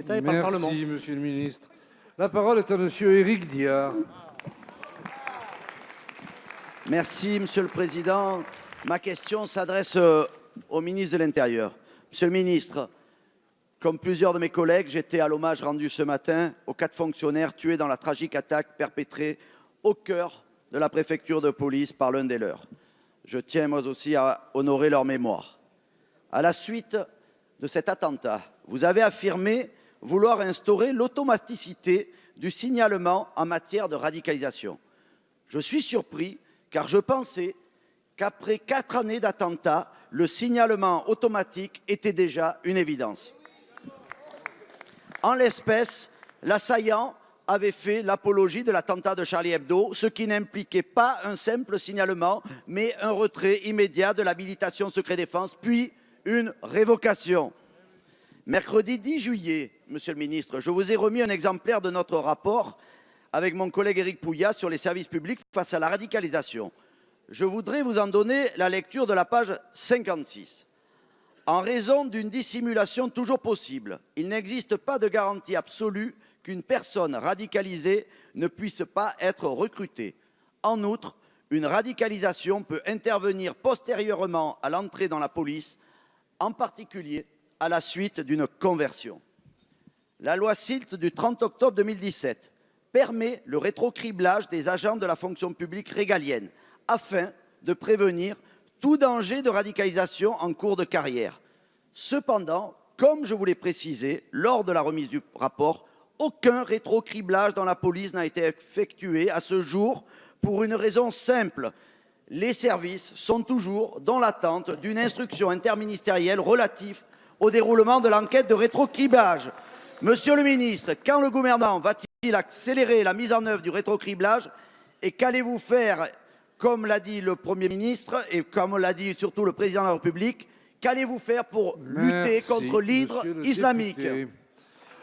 et par le Parlement. Merci, Monsieur le ministre. La parole est à Monsieur Éric Diard. Merci, Monsieur le Président. Ma question s'adresse au ministre de l'Intérieur. Monsieur le ministre, comme plusieurs de mes collègues, j'étais à l'hommage rendu ce matin aux 4 fonctionnaires tués dans la tragique attaque perpétrée au cœur de la préfecture de police par l'un des leurs. Je tiens moi aussi à honorer leur mémoire. À la suite de cet attentat, vous avez affirmé vouloir instaurer l'automaticité du signalement en matière de radicalisation. Je suis surpris car je pensais qu'après 4 années d'attentats, le signalement automatique était déjà une évidence. En l'espèce, l'assaillant avait fait l'apologie de l'attentat de Charlie Hebdo, ce qui n'impliquait pas un simple signalement, mais un retrait immédiat de l'habilitation secret défense, puis une révocation. Mercredi 10 juillet, Monsieur le ministre, je vous ai remis un exemplaire de notre rapport avec mon collègue Éric Pouillat sur les services publics face à la radicalisation. Je voudrais vous en donner la lecture de la page 56. En raison d'une dissimulation toujours possible, il n'existe pas de garantie absolue qu'une personne radicalisée ne puisse pas être recrutée. En outre, une radicalisation peut intervenir postérieurement à l'entrée dans la police, en particulier à la suite d'une conversion. La loi SILT du 30 octobre 2017 permet le rétrocriblage des agents de la fonction publique régalienne afin de prévenir tout danger de radicalisation en cours de carrière. Cependant, comme je vous l'ai précisé lors de la remise du rapport, aucun rétrocriblage dans la police n'a été effectué à ce jour pour une raison simple. Les services sont toujours dans l'attente d'une instruction interministérielle relative au déroulement de l'enquête de rétrocriblage. Monsieur le ministre, quand le gouvernement va-t-il accélérer la mise en œuvre du rétrocriblage et qu'allez-vous faire, comme l'a dit le Premier ministre et comme l'a dit surtout le Président de la République, qu'allez-vous faire pour lutter contre l'hydre islamique?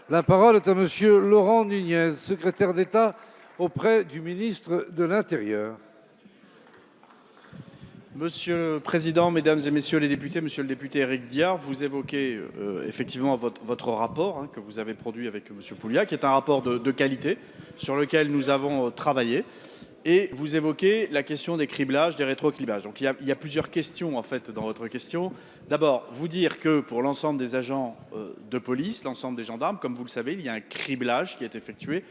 La parole est à Monsieur Laurent Nunez, secrétaire d'État auprès du ministre de l'Intérieur. Monsieur le Président, Mesdames et Messieurs les députés, Monsieur le député Éric Diard, vous évoquez effectivement votre rapport que vous avez produit avec Monsieur Pouillat, qui est un rapport de qualité sur lequel nous avons travaillé. Et vous évoquez la question des criblages, des rétrocriblages. Donc il y a plusieurs questions en fait dans votre question. D'abord, vous dire que pour l'ensemble des agents de police, l'ensemble des gendarmes, comme vous le savez, il y a un criblage qui est effectué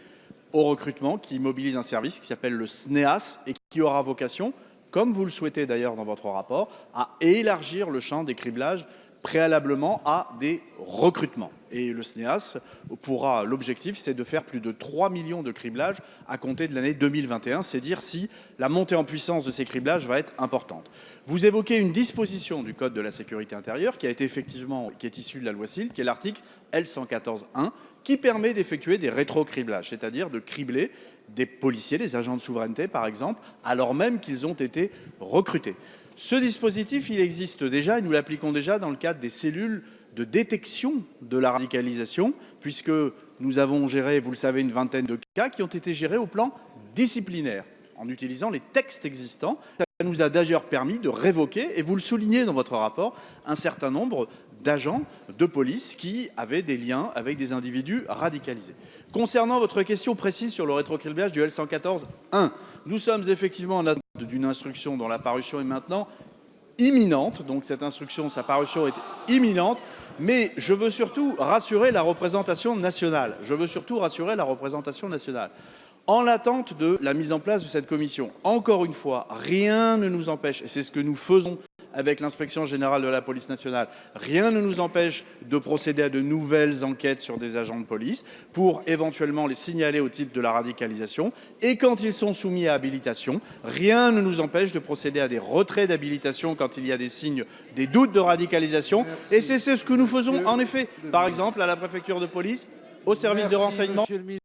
au recrutement, qui mobilise un service qui s'appelle le SNEAS et qui aura vocation, comme vous le souhaitez d'ailleurs dans votre rapport, à élargir le champ des criblages préalablement à des recrutements. Et le SNEAS pourra, l'objectif, c'est de faire plus de 3 millions de criblages à compter de l'année 2021. C'est dire si la montée en puissance de ces criblages va être importante. Vous évoquez une disposition du Code de la sécurité intérieure qui a été effectivement, qui est issue de la loi SILT, qui est l'article L114.1, qui permet d'effectuer des rétrocriblages, c'est-à-dire de cribler des policiers, des agents de souveraineté par exemple, alors même qu'ils ont été recrutés. Ce dispositif, il existe déjà et nous l'appliquons déjà dans le cadre des cellules de détection de la radicalisation, puisque nous avons géré, vous le savez, une vingtaine de cas qui ont été gérés au plan disciplinaire, en utilisant les textes existants. Ça nous a d'ailleurs permis de révoquer, et vous le soulignez dans votre rapport, un certain nombre d'agents de police qui avaient des liens avec des individus radicalisés. Concernant votre question précise sur le rétrocriblage du L114.1, nous sommes effectivement en attente d'une instruction dont la parution est maintenant imminente. Donc cette instruction, sa parution est imminente. Mais je veux surtout rassurer la représentation nationale. En l'attente de la mise en place de cette commission, encore une fois, rien ne nous empêche, et c'est ce que nous faisons avec l'inspection générale de la police nationale, rien ne nous empêche de procéder à de nouvelles enquêtes sur des agents de police pour éventuellement les signaler au titre de la radicalisation. Et quand ils sont soumis à habilitation, rien ne nous empêche de procéder à des retraits d'habilitation quand il y a des signes, des doutes de radicalisation. Merci. Et c'est ce que nous faisons en effet, par exemple à la préfecture de police, au service de renseignement.